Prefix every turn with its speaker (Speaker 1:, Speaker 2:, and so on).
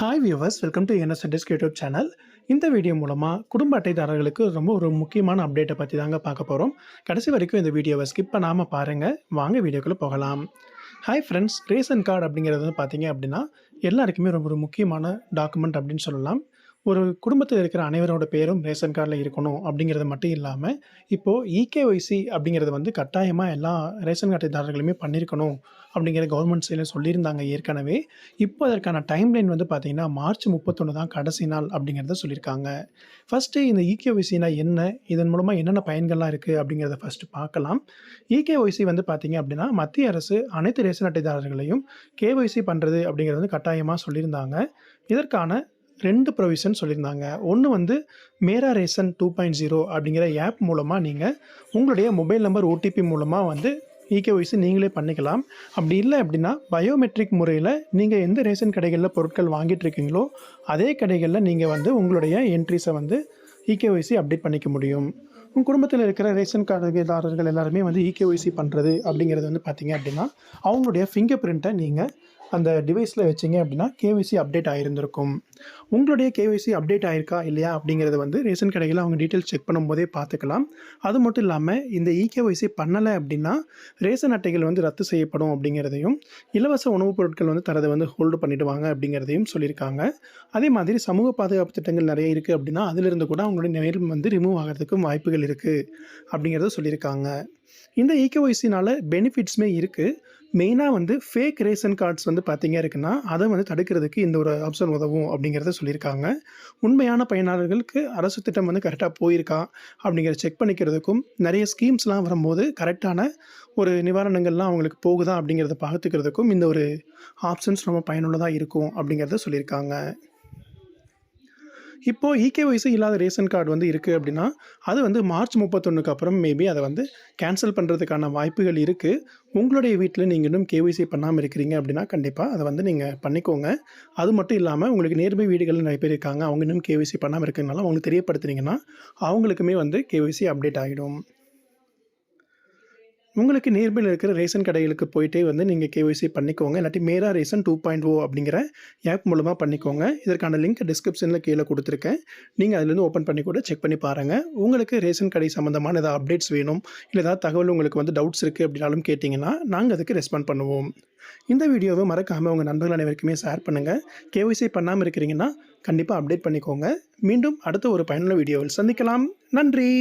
Speaker 1: Hi viewers, welcome to NSS YouTube channel. இந்த video மூலமாக குடும்ப அட்டைதாரர்களுக்கு ரொம்ப ஒரு முக்கியமான அப்டேட்டை பற்றி தாங்க பார்க்க போகிறோம். கடைசி வரைக்கும் இந்த வீடியோவை ஸ்கிப் பண்ணாமல் பாருங்கள். வாங்க வீடியோக்குள்ளே போகலாம். ஹாய் ஃப்ரெண்ட்ஸ், ரேஷன் கார்டு அப்படிங்கிறது வந்து பார்த்தீங்க அப்படின்னா எல்லாருக்குமே ரொம்ப ஒரு முக்கியமான டாக்குமெண்ட் அப்படின்னு சொல்லலாம். ஒரு குடும்பத்தில் இருக்கிற அனைவரோட பேரும் ரேஷன் கார்டில் இருக்கணும் அப்படிங்கிறது மட்டும் இல்லாமல், இப்போது இகேஒய்சி அப்படிங்கிறது வந்து கட்டாயமாக எல்லா ரேஷன் அட்டைதாரர்களுமே பண்ணியிருக்கணும் அப்படிங்கிற கவர்மெண்ட் சைடில் சொல்லியிருந்தாங்க ஏற்கனவே. இப்போ அதற்கான டைம்லைன் வந்து பார்த்திங்கன்னா மார்ச் 31 தான் கடைசி நாள் அப்படிங்கிறத சொல்லியிருக்காங்க. ஃபஸ்ட்டு இந்த இகேஒய்சினா என்ன, இதன் மூலமாக என்னென்ன பயன்கள்லாம் இருக்குது அப்படிங்கிறத ஃபஸ்ட்டு பார்க்கலாம். இகேஒய்சி வந்து பார்த்திங்க அப்படின்னா மத்திய அரசு அனைத்து ரேஷன் அட்டைதாரர்களையும் கேஒய்சி பண்ணுறது அப்படிங்கிறது வந்து கட்டாயமாக சொல்லியிருந்தாங்க. இதற்கான 2 ப்ரொவிஷன் சொல்லியிருந்தாங்க. ஒன்று வந்து மேரா ரேஷன் 2.0 அப்படிங்கிற ஆப் மூலமாக நீங்கள் உங்களுடைய மொபைல் நம்பர் ஓடிபி மூலமாக வந்து இகேஒய்சி நீங்களே பண்ணிக்கலாம். அப்படி இல்லை அப்படின்னா பயோமெட்ரிக் முறையில் நீங்கள் எந்த ரேஷன் கடைகளில் பொருட்கள் வாங்கிட்டு இருக்கீங்களோ அதே கடைகளில் நீங்கள் வந்து உங்களுடைய என்ட்ரிஸை வந்து இகேஒய்சி அப்டேட் பண்ணிக்க முடியும். உங்கள் குடும்பத்தில் இருக்கிற ரேஷன் கார்டுதாரர்கள் எல்லாருமே வந்து இகேஒய்சி பண்ணுறது அப்படிங்கிறது வந்து பார்த்திங்க அப்படின்னா அவங்களுடைய ஃபிங்கர் பிரிண்ட்டை நீங்கள் அந்த டிவைஸில் வச்சிங்க அப்படின்னா கேஒய்சி அப்டேட் ஆகிருந்திருக்கும். உங்களுடைய கேஒய்சி அப்டேட் ஆகிருக்கா இல்லையா அப்படிங்கிறத வந்து ரேஷன் கடையில் அவங்க டீட்டெயில்ஸ் செக் பண்ணும்போதே பார்த்துக்கலாம். அது மட்டும் இல்லாமல் இந்த இகேஒய்சி பண்ணலை அப்படின்னா ரேஷன் அட்டைகள் வந்து ரத்து செய்யப்படும் அப்படிங்கிறதையும், இலவச உணவுப் பொருட்கள் வந்து தரதை வந்து ஹோல்டு பண்ணிவிடுவாங்க அப்படிங்கிறதையும் சொல்லியிருக்காங்க. அதே மாதிரி சமூக பாதுகாப்பு திட்டங்கள் நிறைய இருக்குது அப்படின்னா அதிலிருந்து கூட அவங்களுடைய நேரம் வந்து ரிமூவ் ஆகிறதுக்கும் வாய்ப்புகள் இருக்குது அப்படிங்கிறத சொல்லியிருக்காங்க. இந்த இகேஒய்சினால் பெனிஃபிட்ஸுமே இருக்குது. மெயினாக வந்து ஃபேக் ரேஷன் கார்ட்ஸ் வந்து பார்த்திங்க இருக்குன்னா அதை வந்து தடுக்கிறதுக்கு இந்த ஒரு ஆப்ஷன் உதவும் அப்படிங்கிறத சொல்லியிருக்காங்க. உண்மையான பயனாளர்களுக்கு அரசு திட்டம் வந்து கரெக்டாக போயிருக்கா அப்படிங்கிறத செக் பண்ணிக்கிறதுக்கும், நிறைய ஸ்கீம்ஸ்லாம் வரும்போது கரெக்டான ஒரு நிவாரணங்கள்லாம் அவங்களுக்கு போகுதா அப்படிங்கிறத பார்த்துக்கிறதுக்கும் இந்த ஒரு ஆப்ஷன்ஸ் ரொம்ப பயனுள்ளதாக இருக்கும் அப்படிங்கிறத சொல்லியிருக்காங்க. இப்போது இகேஒய்சி இல்லாத ரேஷன் கார்டு வந்து இருக்குது அப்படின்னா அது வந்து மார்ச் 31க்கு அப்புறம் மேபி அதை வந்து கேன்சல் பண்ணுறதுக்கான வாய்ப்புகள் இருக்குது. உங்களுடைய வீட்டில் நீங்கள் இன்னும் கேஒய்சி பண்ணாமல் இருக்கிறீங்க அப்படின்னா கண்டிப்பாக அதை வந்து நீங்கள் பண்ணிக்கோங்க. அது மட்டும் இல்லாமல் உங்களுக்கு நியர்பை வீடுகளில் நிறைய பேர் இருக்காங்க, அவங்க இன்னும் கேஒய்சி பண்ணாமல் இருக்கிறதுனால அவங்களுக்கு தெரியப்படுத்துனீங்கன்னா அவங்களுக்குமே வந்து கேஒய்சி அப்டேட் ஆகிடும். உங்களுக்கு நியர்பையில் இருக்கிற ரேஷன் கடைகளுக்கு போயிட்டே வந்து நீங்கள் கேஒய்சி பண்ணிக்கோங்க. இல்லாட்டி மேரா ரேஷன் 2.0 அப்படிங்கிற ஆப் மூலமாக பண்ணிக்கோங்க. இதற்கான லிங்க் டிஸ்கிரிப்ஷனில் கீழே கொடுத்துருக்கேன். நீங்கள் அதிலேருந்து ஓப்பன் பண்ணி கூட செக் பண்ணி பாருங்கள். உங்களுக்கு ரேஷன் கடை சம்மந்தமான ஏதாவது அப்டேட்ஸ் வேணும், இல்லை ஏதாவது தகவல் உங்களுக்கு வந்து டவுட்ஸ் இருக்குது அப்படின்னாலும் கேட்டிங்கன்னா நாங்கள் அதுக்கு ரெஸ்பாண்ட் பண்ணுவோம். இந்த வீடியோவை மறக்காமல் உங்கள் நண்பர்கள் அனைவருக்குமே ஷேர் பண்ணுங்கள். கேஒய்சி பண்ணாமல் இருக்கிறீங்கன்னா கண்டிப்பாக அப்டேட் பண்ணிக்கோங்க. மீண்டும் அடுத்த ஒரு பயனுள்ள வீடியோவில் சந்திக்கலாம். நன்றி.